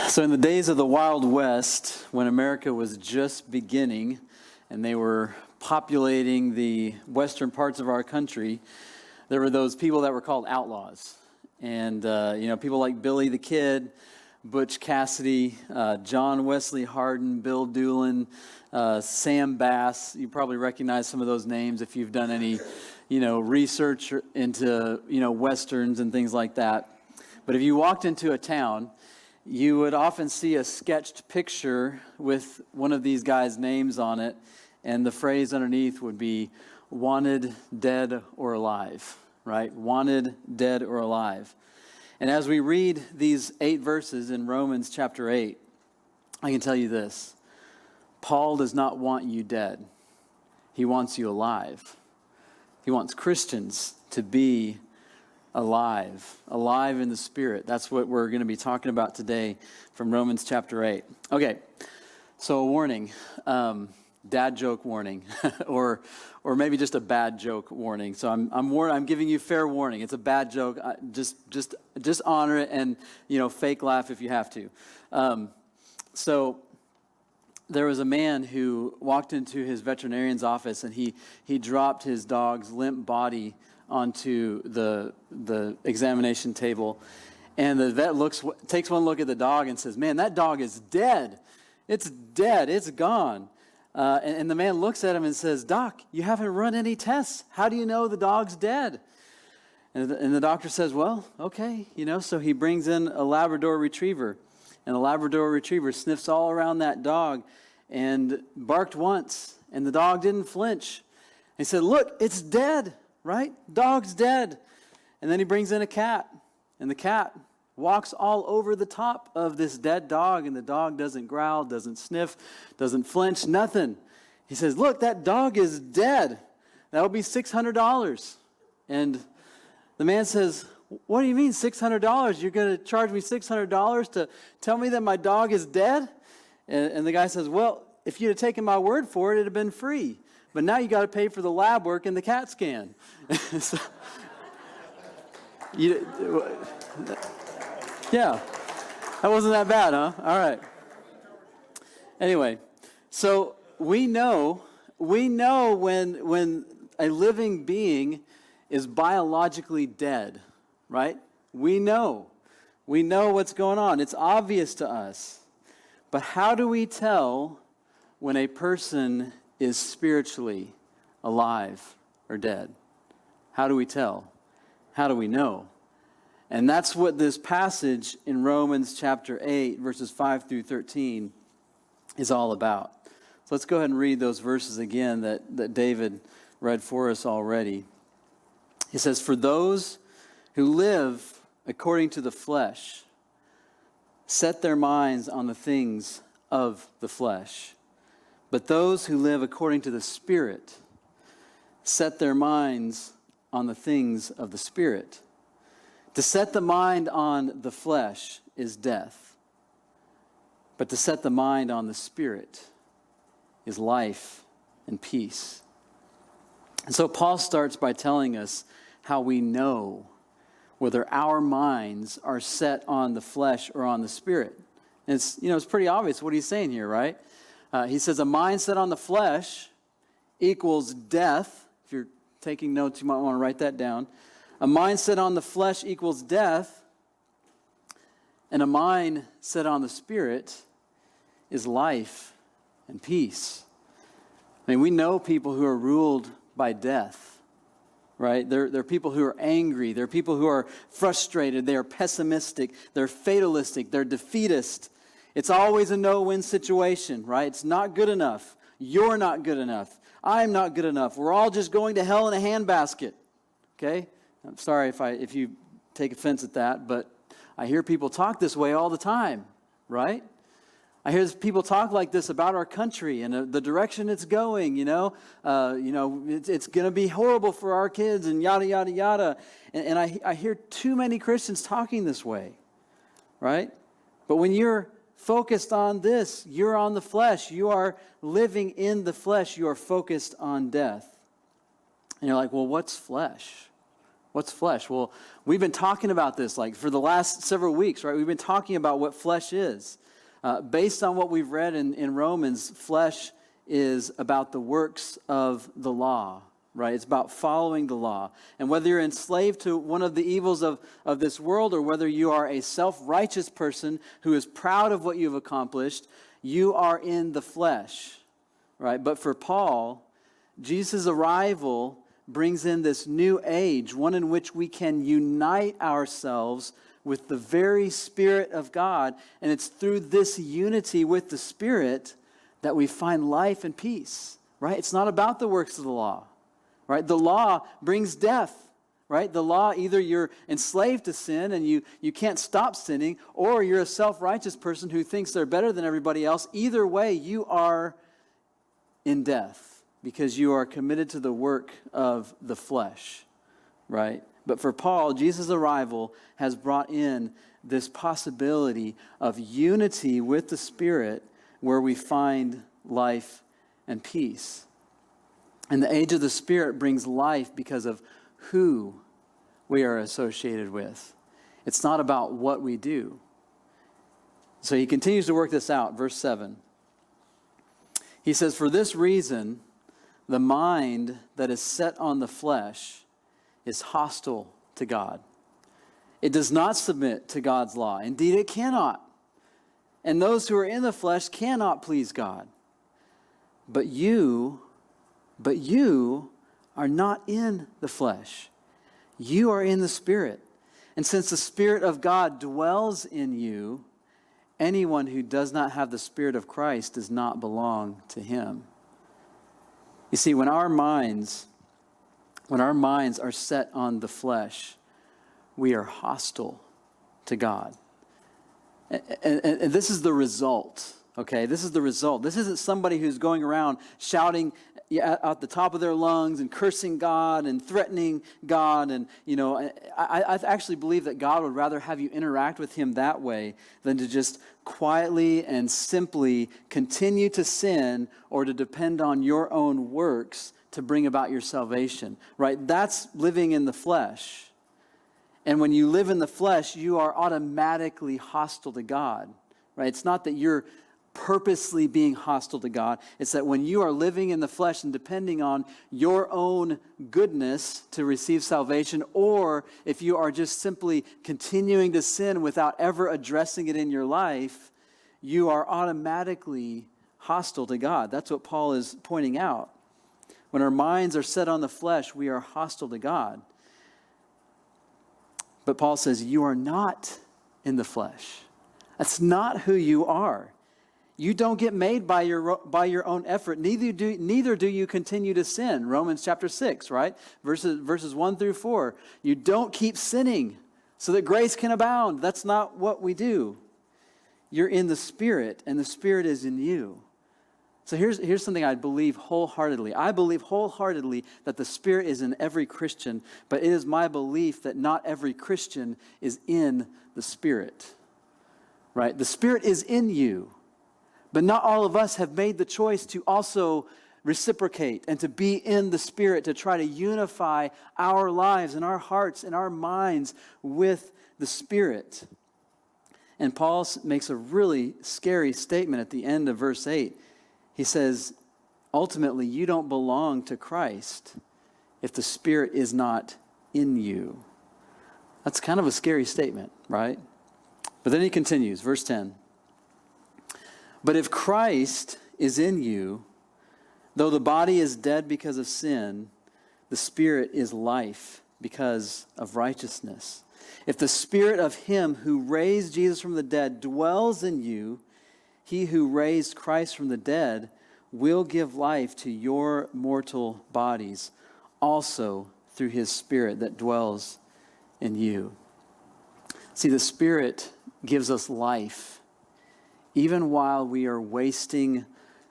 So in the days of the Wild West, when America was just beginning and they were populating the western parts of our country, there were those people that were called outlaws. And, people like Billy the Kid, Butch Cassidy, John Wesley Hardin, Bill Doolin, Sam Bass. You probably recognize some of those names if you've done any, research into, Westerns and things like that. But if you walked into a town, you would often see a sketched picture with one of these guys' names on it, and the phrase underneath would be, wanted, dead, or alive, right? Wanted, dead, or alive. And as we read these 8 verses in Romans chapter 8, I can tell you this. Paul does not want you dead. He wants you alive. He wants Christians to be alive in the Spirit. That's what we're going to be talking about today from Romans chapter 8. Okay, so a warning, dad joke warning, or maybe just a bad joke warning. So I'm giving you fair warning. It's a bad joke. Just honor it and fake laugh if you have to. So there was a man who walked into his veterinarian's office and he dropped his dog's limp body onto the examination table, and the vet takes one look at the dog and says, "Man, that dog is dead. It's dead. It's gone." And the man looks at him and says, "Doc, you haven't run any tests. How do you know the dog's dead?" And the doctor says, "Well, okay, So he brings in a Labrador Retriever, and the Labrador Retriever sniffs all around that dog and barked once, and the dog didn't flinch. He said, "Look, it's dead. Right? Dog's dead." And then he brings in a cat, and the cat walks all over the top of this dead dog, and the dog doesn't growl, doesn't sniff, doesn't flinch, nothing. He says, "Look, that dog is dead. That'll be $600. And the man says, "What do you mean $600? You're going to charge me $600 to tell me that my dog is dead?" And the guy says, "Well, if you'd have taken my word for it, it'd have been free. But now you got to pay for the lab work and the CAT scan." So, yeah, that wasn't that bad, huh? All right. Anyway, so we know when a living being is biologically dead, right? We know what's going on. It's obvious to us. But how do we tell when a person is spiritually alive or dead? How do we tell? How do we know? And that's what this passage in Romans chapter 8, verses 5 through 13 is all about. So let's go ahead and read those verses again that David read for us already. He says, "For those who live according to the flesh set their minds on the things of the flesh. But those who live according to the Spirit set their minds on the things of the Spirit. To set the mind on the flesh is death, but to set the mind on the Spirit is life and peace." And so Paul starts by telling us how we know whether our minds are set on the flesh or on the Spirit. And it's pretty obvious what he's saying here, right? He says a mind set on the flesh equals death. If you're taking notes, you might want to write that down. A mind set on the flesh equals death, and a mind set on the Spirit is life and peace. I mean, we know people who are ruled by death, right? They're people who are angry. They're people who are frustrated. They are pessimistic. They're fatalistic. They're defeatist. It's always a no-win situation, right? It's not good enough. You're not good enough. I'm not good enough. We're all just going to hell in a handbasket, okay? I'm sorry if you take offense at that, but I hear people talk this way all the time, right? I hear people talk like this about our country and the direction it's going, it's going to be horrible for our kids and yada, yada, yada. And I hear too many Christians talking this way, right? But when you're focused on this, you're on the flesh. You are living in the flesh. You are focused on death. And you're like, well, what's flesh? What's flesh? Well, we've been talking about this like for the last several weeks, right? We've been talking about what flesh is. Based on what we've read in Romans, flesh is about the works of the law, right? It's about following the law. And whether you're enslaved to one of the evils of this world, or whether you are a self-righteous person who is proud of what you've accomplished, you are in the flesh, right? But for Paul, Jesus' arrival brings in this new age, one in which we can unite ourselves with the very Spirit of God. And it's through this unity with the Spirit that we find life and peace, right? It's not about the works of the law, right? The law brings death, right? The law, either you're enslaved to sin and you can't stop sinning, or you're a self-righteous person who thinks they're better than everybody else. Either way, you are in death, because you are committed to the work of the flesh, right? But for Paul, Jesus' arrival has brought in this possibility of unity with the Spirit where we find life and peace. And the age of the Spirit brings life because of who we are associated with. It's not about what we do. So he continues to work this out, verse 7. He says, "For this reason, the mind that is set on the flesh is hostile to God. It does not submit to God's law. Indeed, it cannot. And those who are in the flesh cannot please God. But you are not in the flesh. You are in the Spirit. And since the Spirit of God dwells in you, anyone who does not have the Spirit of Christ does not belong to him." You see, when our minds are set on the flesh, we are hostile to God. And this is the result, okay? This is the result. This isn't somebody who's going around shouting at the top of their lungs and cursing God and threatening God. And, I actually believe that God would rather have you interact with him that way than to just quietly and simply continue to sin or to depend on your own works to bring about your salvation, right? That's living in the flesh. And when you live in the flesh, you are automatically hostile to God, right? It's not that you're purposely being hostile to God. It's that when you are living in the flesh and depending on your own goodness to receive salvation, or if you are just simply continuing to sin without ever addressing it in your life, you are automatically hostile to God. That's what Paul is pointing out. When our minds are set on the flesh, we are hostile to God. But Paul says, you are not in the flesh. That's not who you are. You don't get made by your own effort. Neither do you continue to sin. Romans chapter 6, right? Verses 1 through 4. You don't keep sinning so that grace can abound. That's not what we do. You're in the Spirit, and the Spirit is in you. So here's something I believe wholeheartedly. I believe wholeheartedly that the Spirit is in every Christian, but it is my belief that not every Christian is in the Spirit, right? The Spirit is in you, but not all of us have made the choice to also reciprocate and to be in the Spirit, to try to unify our lives and our hearts and our minds with the Spirit. And Paul makes a really scary statement at the end of verse 8. He says, ultimately, you don't belong to Christ if the Spirit is not in you. That's kind of a scary statement, right? But then he continues, verse 10. But if Christ is in you, though the body is dead because of sin, the Spirit is life because of righteousness. If the Spirit of him who raised Jesus from the dead dwells in you, he who raised Christ from the dead will give life to your mortal bodies also through his Spirit that dwells in you. See, the Spirit gives us life even while we are wasting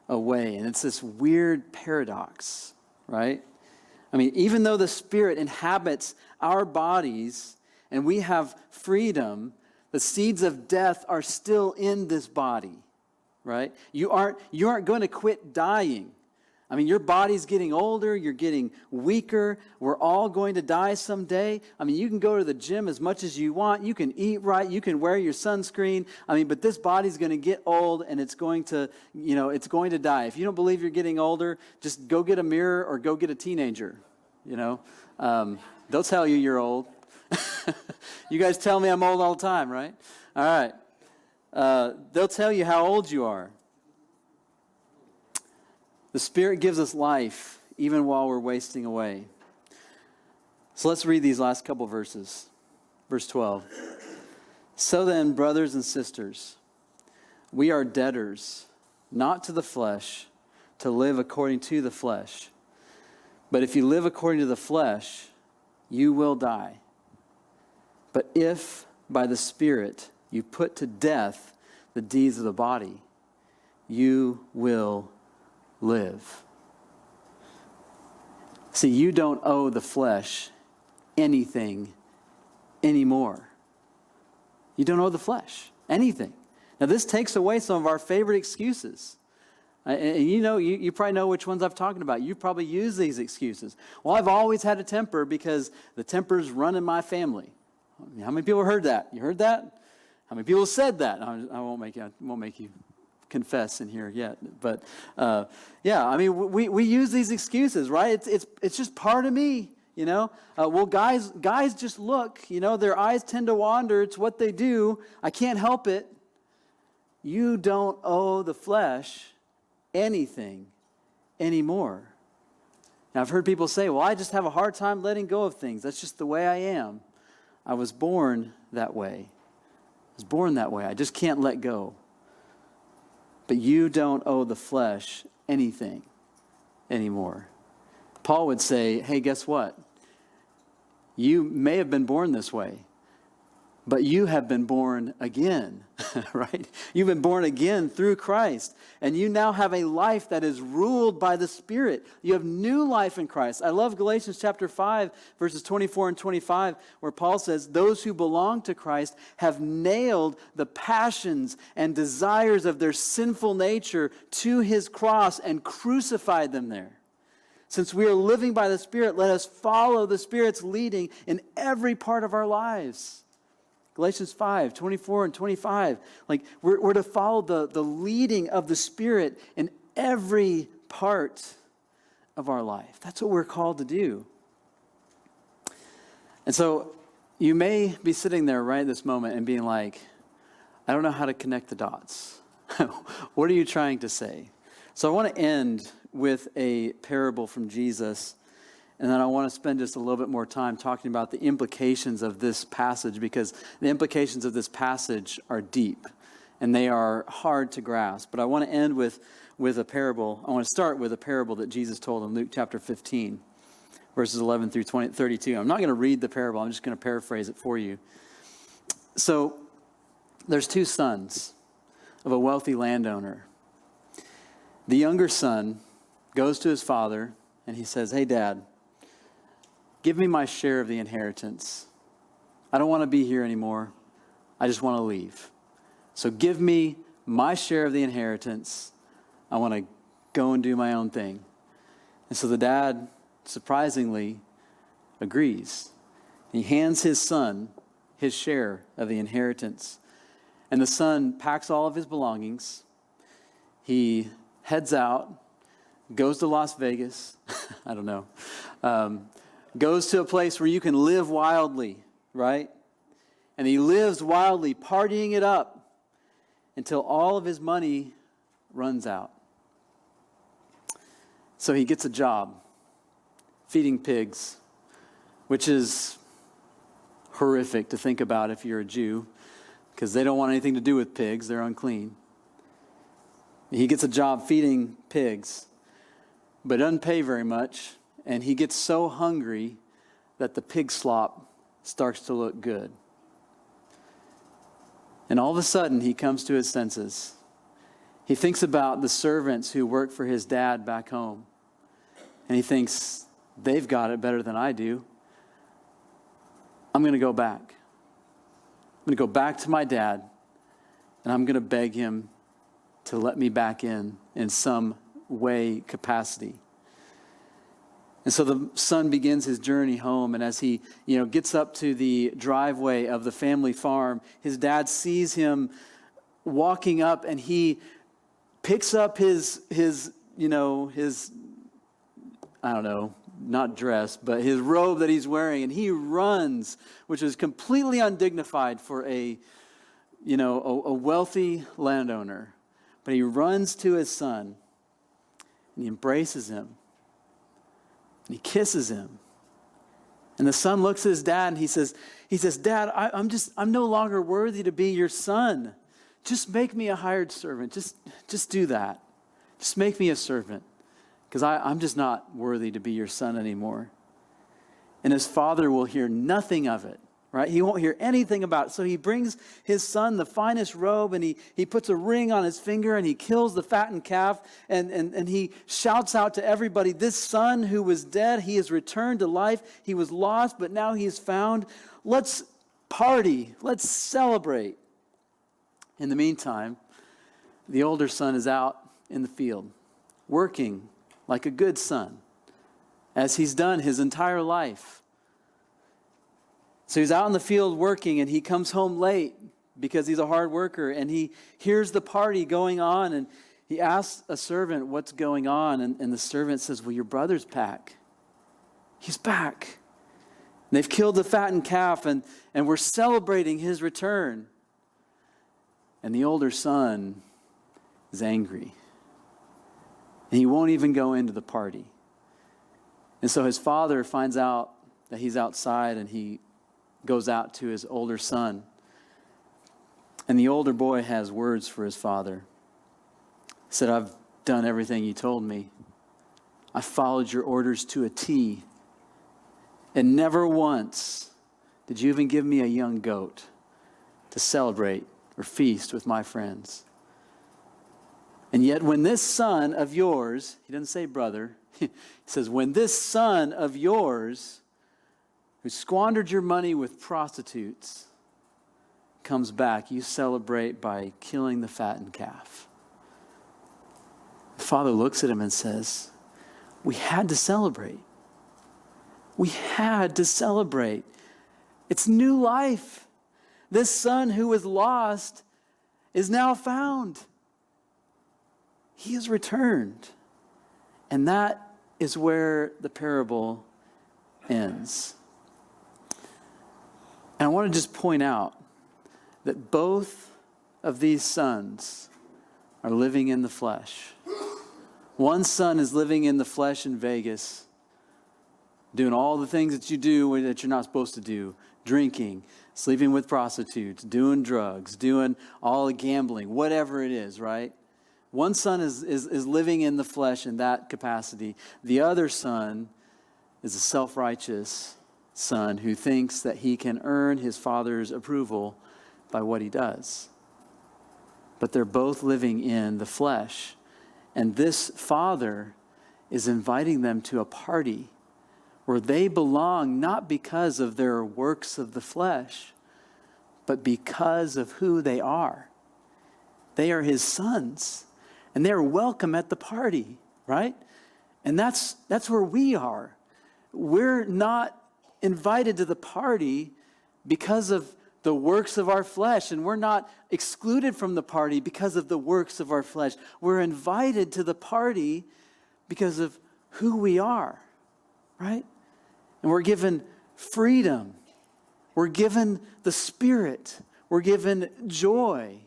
away. And it's this weird paradox, right? I mean, even though the Spirit inhabits our bodies and we have freedom, the seeds of death are still in this body. Right? You aren't going to quit dying. I mean, your body's getting older, you're getting weaker. We're all going to die someday. I mean, you can go to the gym as much as you want. You can eat right. You can wear your sunscreen. I mean, but this body's going to get old and it's going to, it's going to die. If you don't believe you're getting older, just go get a mirror or go get a teenager, They'll tell you you're old. You guys tell me I'm old all the time, right? All right. They'll tell you how old you are. The Spirit gives us life even while we're wasting away. So let's read these last couple verses. Verse 12. So then, brothers and sisters, we are debtors, not to the flesh, to live according to the flesh. But if you live according to the flesh, you will die. But if by the Spirit you put to death the deeds of the body, you will live. See, you don't owe the flesh anything anymore. You don't owe the flesh anything. Now, this takes away some of our favorite excuses. And you probably know which ones I'm talking about. You probably use these excuses. Well, I've always had a temper because the temper's run in my family. How many people heard that? You heard that? How many people said that? I won't make you confess in here yet, but I mean, we use these excuses, right? It's just part of me, Well, guys just look, their eyes tend to wander. It's what they do. I can't help it. You don't owe the flesh anything anymore. Now, I've heard people say, well, I just have a hard time letting go of things. That's just the way I am. I was born that way. I just can't let go. But you don't owe the flesh anything anymore. Paul would say, hey, guess what? You may have been born this way, but you have been born again, right? You've been born again through Christ, and you now have a life that is ruled by the Spirit. You have new life in Christ. I love Galatians chapter 5, verses 24 and 25, where Paul says, those who belong to Christ have nailed the passions and desires of their sinful nature to his cross and crucified them there. Since we are living by the Spirit, let us follow the Spirit's leading in every part of our lives. Galatians 5, 24 and 25. Like, we're to follow the leading of the Spirit in every part of our life. That's what we're called to do. And so you may be sitting there right this moment and being like, I don't know how to connect the dots. What are you trying to say? So I want to end with a parable from Jesus. And then I want to spend just a little bit more time talking about the implications of this passage, because the implications of this passage are deep and they are hard to grasp. But I want to end with a parable. I want to start with a parable that Jesus told in Luke chapter 15, verses 11 through 32. I'm not going to read the parable. I'm just going to paraphrase it for you. So there's two sons of a wealthy landowner. The younger son goes to his father and he says, hey, Dad, give me my share of the inheritance. I don't want to be here anymore. I just want to leave. So give me my share of the inheritance. I want to go and do my own thing. And so the dad, surprisingly, agrees. He hands his son his share of the inheritance. And the son packs all of his belongings. He heads out, goes to Las Vegas. I don't know. Goes to a place where you can live wildly, right? And he lives wildly, partying it up until all of his money runs out. So he gets a job feeding pigs, which is horrific to think about if you're a Jew, because they don't want anything to do with pigs. They're unclean. He gets a job feeding pigs, but doesn't pay very much. And he gets so hungry that the pig slop starts to look good. And all of a sudden, he comes to his senses. He thinks about the servants who work for his dad back home. And he thinks, they've got it better than I do. I'm going to go back. I'm going to go back to my dad, and I'm going to beg him to let me back in some way capacity. And so the son begins his journey home, and as he, gets up to the driveway of the family farm, his dad sees him walking up, and he picks up his I don't know, not dress, but his robe that he's wearing, and he runs, which is completely undignified for a wealthy landowner. But he runs to his son, and he embraces him, and he kisses him. And the son looks at his dad, and he says, Dad, I'm no longer worthy to be your son. Just make me a hired servant. Just do that. Just make me a servant, because I'm just not worthy to be your son anymore. And his father will hear nothing of it, right? He won't hear anything about it. So he brings his son the finest robe, and he puts a ring on his finger, and he kills the fattened calf, and he shouts out to everybody, this son who was dead, he has returned to life. He was lost, but now he is found. Let's party. Let's celebrate. In the meantime, the older son is out in the field, working like a good son, as he's done his entire life. So he's out in the field working, and he comes home late because he's a hard worker, and he hears the party going on, and he asks a servant what's going on, and the servant says, well, your brother's back. He's back. And they've killed the fattened calf, and we're celebrating his return. And the older son is angry. And he won't even go into the party. And so his father finds out that he's outside, and he goes out to his older son. And the older boy has words for his father. He said, I've done everything you told me. I followed your orders to a T. And never once did you even give me a young goat to celebrate or feast with my friends. And yet when this son of yours, he doesn't say brother, he says, when this son of yours, who squandered your money with prostitutes, comes back, you celebrate by killing the fattened calf. The father looks at him and says, we had to celebrate. We had to celebrate. It's new life. This son who was lost is now found. He has returned. And that is where the parable ends. And I want to just point out that both of these sons are living in the flesh. One son is living in the flesh in Vegas, doing all the things that you do that you're not supposed to do. Drinking, sleeping with prostitutes, doing drugs, doing all the gambling, whatever it is, right? One son is living in the flesh in that capacity. The other son is a self-righteous son who thinks that he can earn his father's approval by what he does. But they're both living in the flesh. And this father is inviting them to a party where they belong not because of their works of the flesh, but because of who they are. They are his sons, and they're welcome at the party, right? And that's where we are. We're not invited to the party because of the works of our flesh, and we're not excluded from the party because of the works of our flesh. We're invited to the party because of who we are, right? And we're given freedom. We're given the Spirit. We're given joy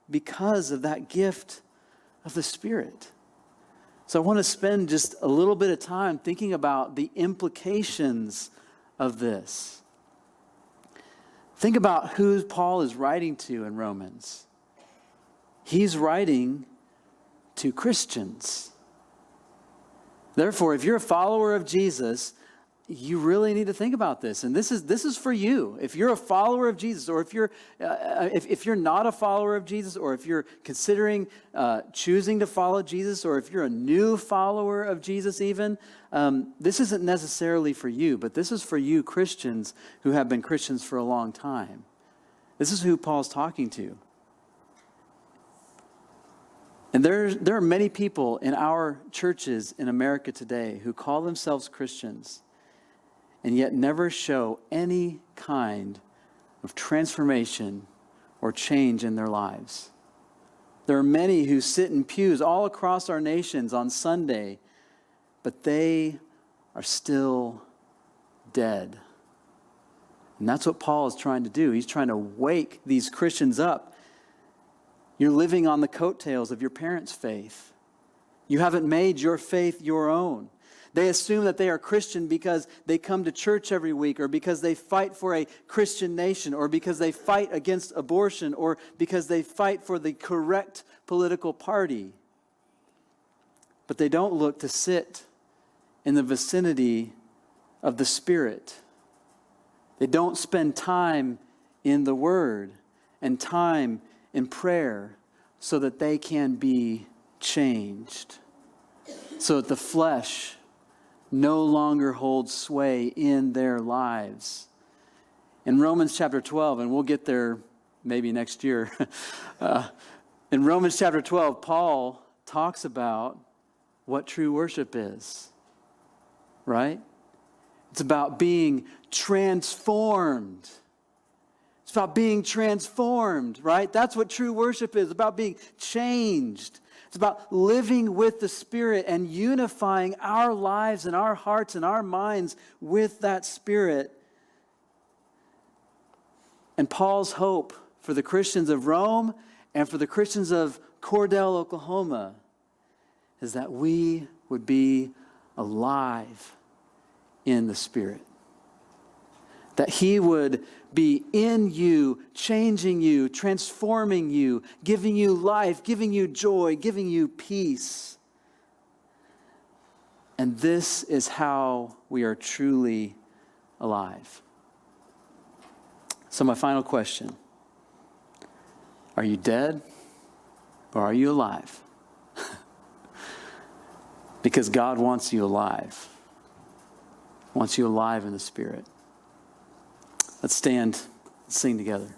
because of that gift of the Spirit. So I want to spend just a little bit of time thinking about the implications of this. Think about who Paul is writing to in Romans. He's writing to Christians. Therefore, if you're a follower of Jesus, you really need to think about this. And this is for you. If you're a follower of Jesus, or if you're not a follower of Jesus, or if you're considering choosing to follow Jesus, or if you're a new follower of Jesus even, this isn't necessarily for you, but this is for you Christians who have been Christians for a long time. This is who Paul's talking to. And there are many people in our churches in America today who call themselves Christians and yet never show any kind of transformation or change in their lives. There are many who sit in pews all across our nations on Sunday, but they are still dead. And that's what Paul is trying to do. He's trying to wake these Christians up. You're living on the coattails of your parents' faith. You haven't made your faith your own. They assume that they are Christian because they come to church every week, or because they fight for a Christian nation, or because they fight against abortion, or because they fight for the correct political party. But they don't look to sit in the vicinity of the Spirit. They don't spend time in the Word and time in prayer so that they can be changed, so that the flesh no longer holds sway in their lives. In Romans chapter 12, and we'll get there maybe next year, in Romans chapter 12, Paul talks about what true worship is, right? It's about being transformed. It's about being transformed, right? That's what true worship is, about being changed. It's about living with the Spirit and unifying our lives and our hearts and our minds with that Spirit. And Paul's hope for the Christians of Rome and for the Christians of Cordell, Oklahoma, is that we would be alive in the Spirit. That He would be in you, changing you, transforming you, giving you life, giving you joy, giving you peace. And this is how we are truly alive. So my final question: are you dead or are you alive? Because God wants you alive. Wants you alive in the Spirit. Let's stand and sing together.